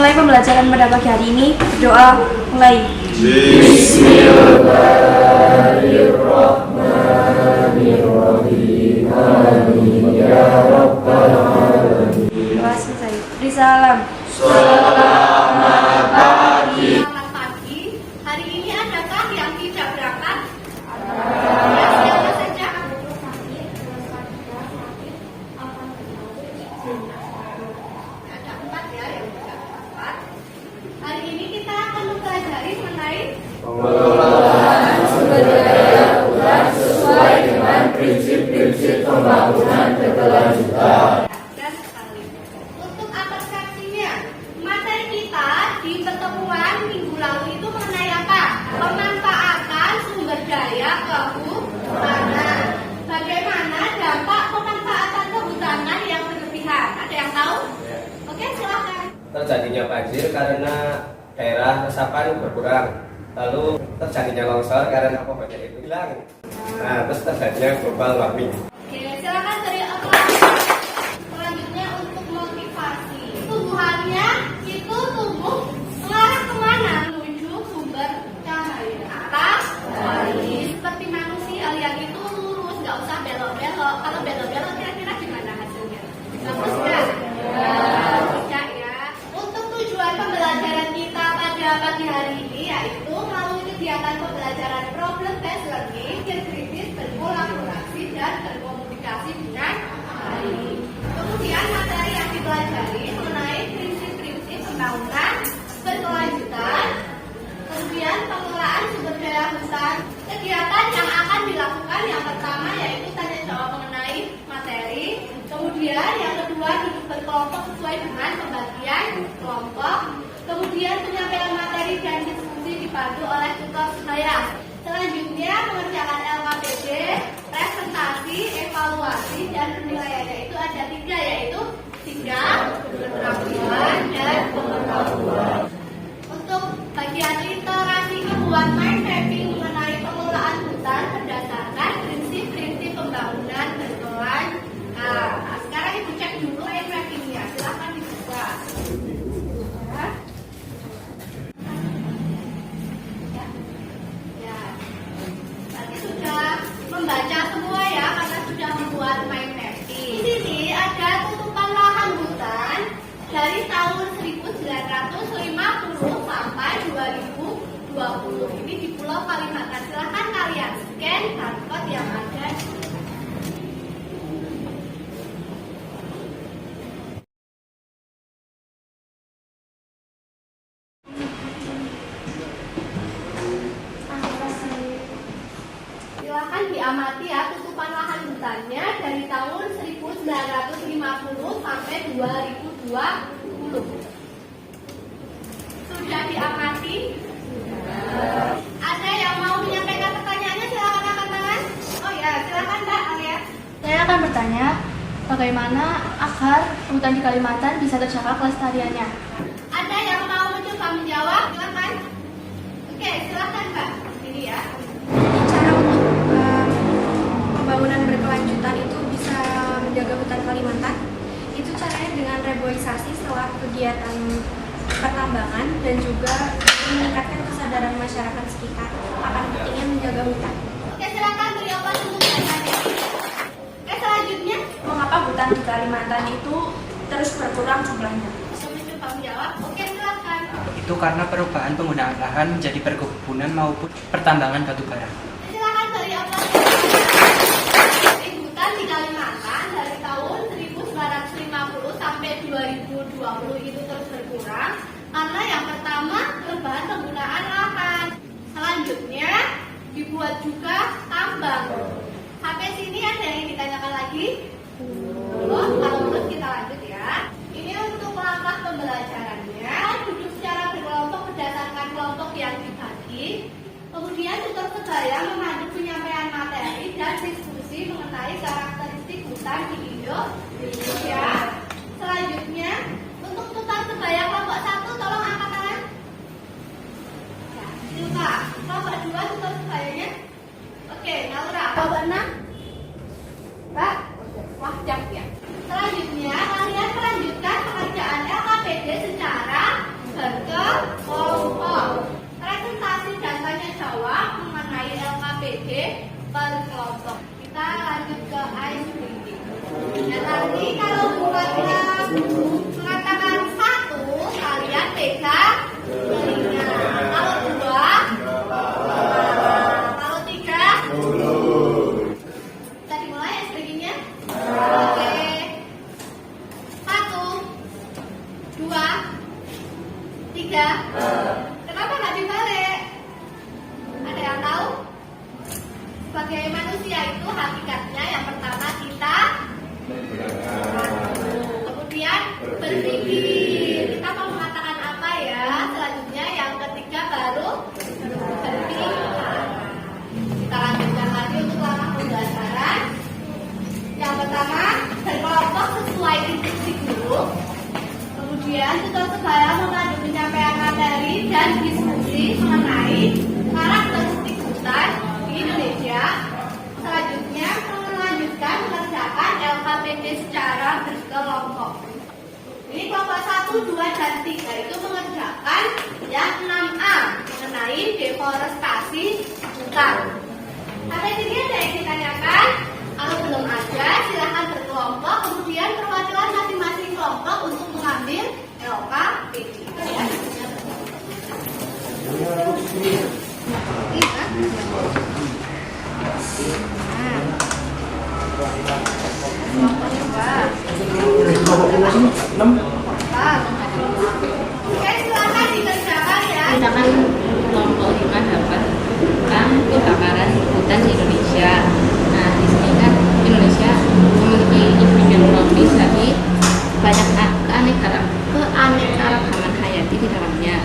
memulai pembelajaran pada pagi hari ini, doa mulai. Bismillahirrahmanirrahim. Amin ya rabbal alamin. Doa selesai. Beri salam. Selamat pagi. Selamat pagi. Hari ini adakah yang tidak berangkat? Ya, siapa saja? Ada 4 ya yang tidak berangkat. Hari ini kita akan mempelajari mengenai Pengelolaan sumber daya hutan sesuai dengan prinsip-prinsip pembangunan berkelanjutan. dan sekali. Untuk persepsinya, materi kita di pertemuan minggu lalu itu mengenai apa? Pemanfaatan sumber daya kehutanan. Bagaimana dampak pemanfaatan kehutanan yang berlebihan? Ada yang tahu? Oke, silakan. Terjadinya banjir karena daerah resapan berkurang, lalu terjadinya longsor karena pohonnya itu hilang. Nah, terus terjadinya global warming. Oke, silakan dari apa? Selanjutnya untuk motivasi. Tumbuhannya itu tumbuh mengarah kemana? Menuju sumber cahaya. Atas, baik. Seperti manusia yang itu lurus, nggak usah belok-belok. Kalau belok-belok kira-kira gimana hasilnya? Bagus nggak? Tidak ya. Untuk tujuan pembelajaran kita pada pagi hari ini yaitu melalui kegiatan pembelajaran problem based learning, kritis, berkolaborasi dan berkomunikasi dengan baik. Kemudian materi yang dipelajari mengenai prinsip-prinsip pembangunan berkelanjutan, kemudian pengelolaan sumber daya hutan. Kegiatan yang akan dilakukan yang pertama yaitu tanya jawab mengenai materi, kemudian yang kedua duduk berkelompok sesuai dengan pembagian kelompok, kemudian penyampaian materi dan diskusi dipandu oleh tutor saya. Selanjutnya mengerjakan LKPD, presentasi, evaluasi, dan penilaiannya itu ada 3 yaitu tinggal, pengetahuan, dan pengetahuan. Untuk bagian literasi membuat mind mapping mengenai pengelolaan hutan berdasarkan prinsip-prinsip pembangunan berkelanjutan. Nah, sekarang ibu cek dulu mind mappingnya, silahkan dibuka. Ya. Tadi sudah membaca semua ya, karena sudah membuat mind mapping. Di sini ada tutupan lahan hutan dari tahun 1950 sampai 2020. Ini di Pulau Kalimantan. Silahkan kalian scan barcode yang ada. Silahkan diamati ya tutupan lahan hutannya dari tahun 1950 sampai 2020. Sudah diamati? Ada yang mau menyampaikan pertanyaannya? Silakan angkat tangan. Oh ya, silakan Mbak Alia. Saya akan bertanya, bagaimana agar hutan di Kalimantan bisa terjaga kelestariannya? Ada yang mau mencoba menjawab? Silakan. Oke, silakan Mbak. Ini ya. Cara untuk pembangunan berkelanjutan itu bisa menjaga hutan Kalimantan, itu caranya dengan reboisasi setelah kegiatan pertambangan dan juga meningkatkan kesadaran masyarakat sekitar akan pentingnya menjaga hutan. Oke, silakan beri obat untuk pertanyaannya. Oke, selanjutnya. Mengapa hutan di Kalimantan itu terus berkurang jumlahnya? Bisa mencoba menjawab? Oke, silakan. Itu karena perubahan penggunaan lahan menjadi perkebunan maupun pertambangan batu bara. Silakan beri obat. Hutan di Kalimantan dari tahun 1950 sampai 2020 itu terus berkurang karena yang pertama perubahan penggunaan lahan. Selanjutnya dibuat juga tambang. Sampai sini ada yang ditanyakan lagi? Belum? Kalau belum kita lanjut ya. Ini untuk langkah pembelajarannya. Duduk secara berkelompok berdasarkan kelompok yang dibagi. Kemudian tutor sebaya memandu penyampaian materi dan diskusi mengenai karakteristik hutan di Indonesia. Selanjutnya, untuk tutor sebaya kelompok 1, tolong angkat tangan. Ya, Silva. Kelompok 2 tutor sebayanya. Oke, Naura. Kelompok 6. Mbak. Wah, jam ya. Selanjutnya, kalian melanjutkan pengerjaan LKPD Kenapa nggak dibalik? Ada yang tahu? Sebagai manusia itu hakikatnya yang pertama kita, kemudian berpikir. Kita mau mengatakan apa ya? Selanjutnya yang ketiga baru berpikir. Kita lanjutkan lagi untuk langkah pembelajaran. Yang pertama, berkelompok sesuai instruksi guru. Kemudian tutor sebaya memandu pencapaian materi dan diskusi mengenai karakteristik hutan di Indonesia. Selanjutnya, melanjutkan mengerjakan LKPD secara berkelompok. Ini kelompok 1, 2, dan 3 itu mengerjakan yang 6A mengenai deforestasi hutan. Ada ini ada yang ditanyakan? Kalau belum ada, silahkan berkelompok. Kemudian perwakilan masing-masing kelompok untuk mengambil LKPD. Oke, silahkan dikerjakan ya. Misalkan kelompok 5 dapat tentang kebakaran hutan di Indonesia. Nah, di sini kan Indonesia memiliki iklim yang tropis, jadi banyak keanekaragaman hayati di dalamnya.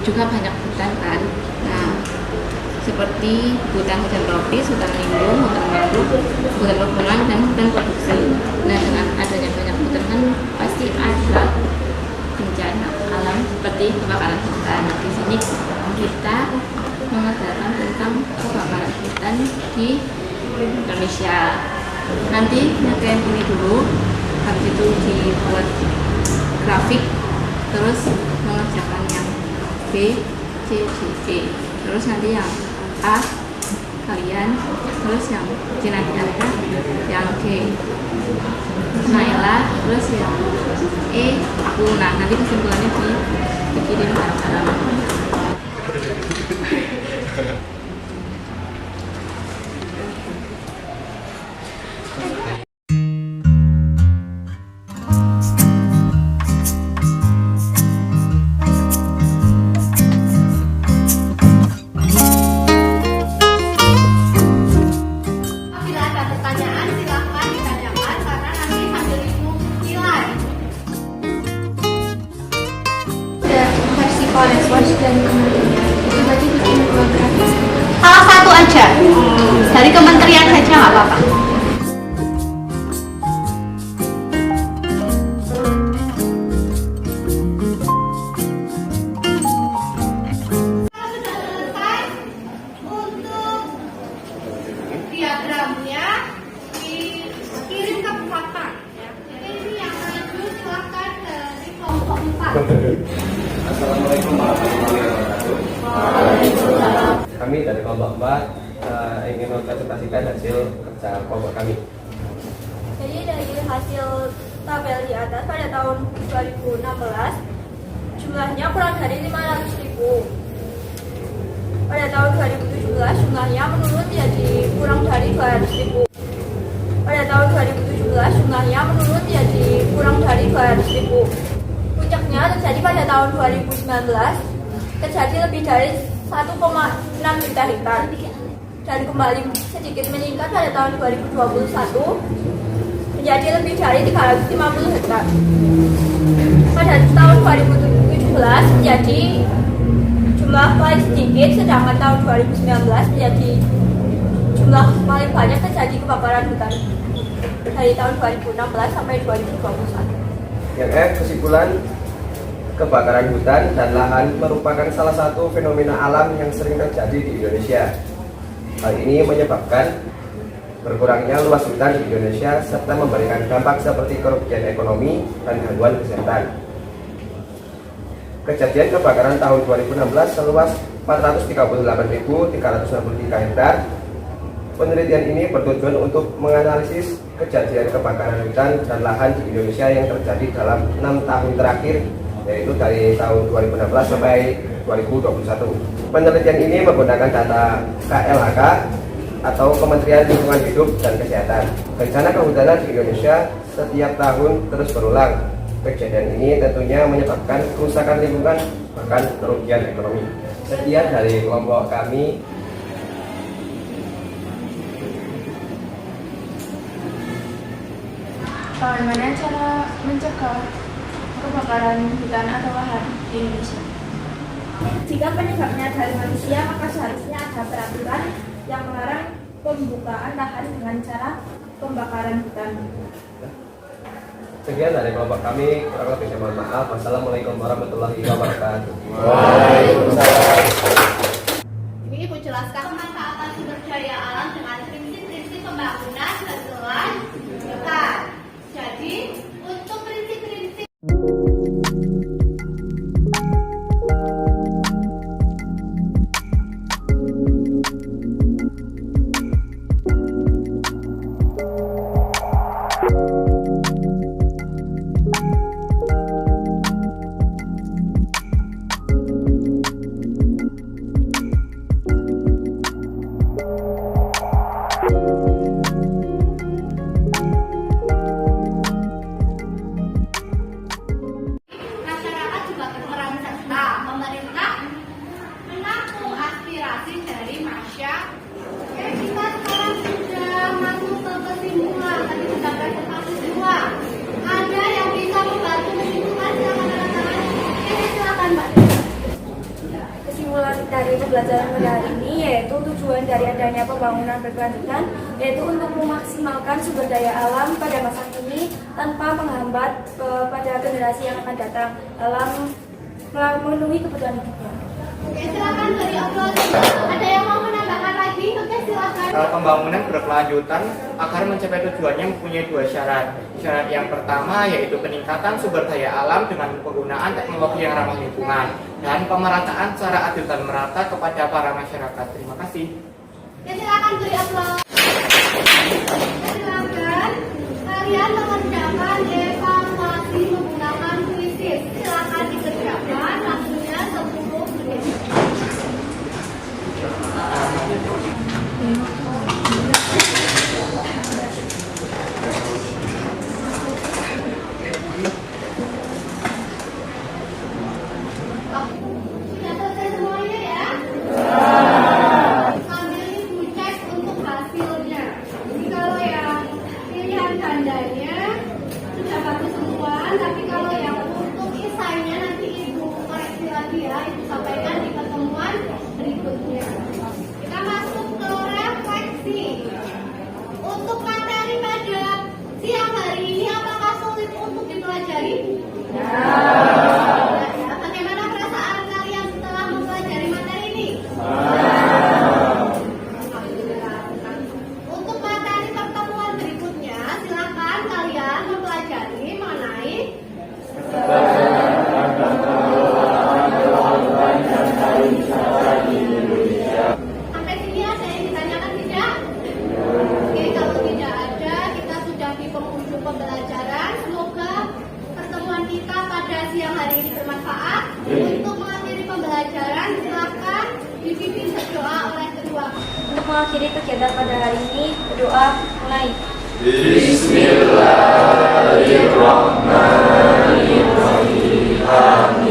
Juga banyak hutan kan. Nah, seperti hutan tropis, hutan lindung, hutan mangrove, hutan pegunungan, dan hutan produksi. Nah, dengan adanya banyak hutan kan pasti ada bencana alam seperti kebakaran hutan. Di sini kita mengajarkan tentang kebakaran hutan di Indonesia. Nanti ngerjain ini dulu, habis itu dibuat grafik, terus mengerjakan yang B, C, D, E. Terus nanti yang A kalian, terus yang C nanti ada yang G Naila, terus yang E aku. Nah, nanti kesimpulannya dikirim bareng-bareng. Bila ada pertanyaan, silahkan ditanyakan karena nanti sambil ibu nilai. Ada versi Forest Watch dan kementerian. Itu tadi bikin dua grafis. Salah satu aja. Dari kementerian saja nggak apa-apa. Sudah selesai untuk diagramnya dikirim ke papan. Ya. Ini yang maju silahkan dari kelompok 4. Assalamualaikum warahmatullahi wabarakatuh. Kami dari kelompok 4 ingin mempresentasikan hasil kerja kelompok kami. Jadi dari hasil tabel di atas pada tahun 2016 jumlahnya kurang dari 500.000. Pada tahun 2017 jumlahnya menurun menjadi kurang dari 200.000. Pada tahun 2017 jumlahnya menurun menjadi kurang dari 200.000. Puncaknya terjadi pada tahun 2019, terjadi lebih dari 1,6 juta hektar dan kembali sedikit meningkat pada tahun 2021 menjadi lebih dari 350 hektar. Pada tahun 2017 menjadi jumlah paling sedikit, sedangkan tahun 2019 menjadi jumlah paling banyak terjadi kebakaran hutan dari tahun 2016 sampai 2021. Yang kesimpulan, kebakaran hutan dan lahan merupakan salah satu fenomena alam yang sering terjadi di Indonesia. Hal ini menyebabkan berkurangnya luas hutan di Indonesia serta memberikan dampak seperti kerugian ekonomi dan gangguan kesehatan. Kejadian kebakaran tahun 2016 seluas 438.363 hektar. Penelitian ini bertujuan untuk menganalisis kejadian kebakaran hutan dan lahan di Indonesia yang terjadi dalam 6 tahun terakhir, yaitu dari tahun 2016 sampai 2021. Penelitian ini menggunakan data KLHK atau Kementerian Lingkungan Hidup dan Kesehatan. Bencana kehutanan di Indonesia setiap tahun terus berulang. Kejadian ini tentunya menyebabkan kerusakan lingkungan bahkan kerugian ekonomi. Sekian dari kelompok kami. Bagaimana cara mencegah kebakaran hutan atau lahan di Indonesia? Jika penyebabnya dari manusia, maka seharusnya ada peraturan yang melarang pembukaan lahan dengan cara pembakaran hutan. Sekian dari kelompok kami, kurang lebih saya mohon maaf. Wassalamualaikum warahmatullahi wabarakatuh. Waalaikumsalam. Ini Ibu jelaskan pemanfaatan sumber daya alam dengan prinsip-prinsip pembangunan berkelanjutan. Jadi, untuk prinsip-prinsip masyarakat juga berperan serta. Pemerintah menampung aspirasi dari masyarakat. Kita sekarang sudah masuk ke kesimpulan, tadi sudah presentasi semua. Ada yang bisa membantu menentukan silakan tanda tangan. Silakan Mbak. Kesimpulan dari pembelajaran pada hari ini yaitu tujuan dari adanya pembangunan berkelanjutan yaitu untuk memaksimalkan sumber daya alam pada masa kini tanpa menghambat pada generasi yang akan datang dalam memenuhi kebutuhan hidupnya. Oke, silakan dari obrolan. Ada yang mau menambahkan lagi? Oke, silakan. Pembangunan berkelanjutan agar mencapai tujuannya mempunyai dua syarat. Syarat yang pertama yaitu peningkatan sumber daya alam dengan penggunaan teknologi yang ramah lingkungan dan pemerataan secara adil dan merata kepada para masyarakat. Terima kasih. Oke, silakan beri aplaus. Silakan kalian mengerjakan evaluasi menggunakan kuisis. Silakan dikerjakan waktunya 10 menit. Sudah selesai semuanya ya? Sambil ibu cek untuk hasilnya. Jadi kalau yang pilihan gandanya sudah bagus semua, tapi kalau yang untuk isainya nanti ibu koreksi lagi ya, ibu sampaikan di pertemuan berikutnya. Kita masuk ke refleksi. Untuk materi pada siang hari ini apakah sulit untuk dipelajari? Ya, bagaimana perasaan kalian setelah mempelajari materi ini? Alhamdulillah. Untuk materi pertemuan berikutnya, silakan kalian mempelajari mengenai sampai sini ada yang ditanyakan tidak? Oke, kalau tidak ada, kita sudah di penghujung pembelajaran. Semoga pertemuan kita pada siang hari ini bermanfaat. Untuk mengakhiri pembelajaran, silakan dipimpin berdoa oleh kedua. Untuk mengakhiri kegiatan pada hari ini, berdoa mulai. Bismillahirrahmanirrahim. Amin.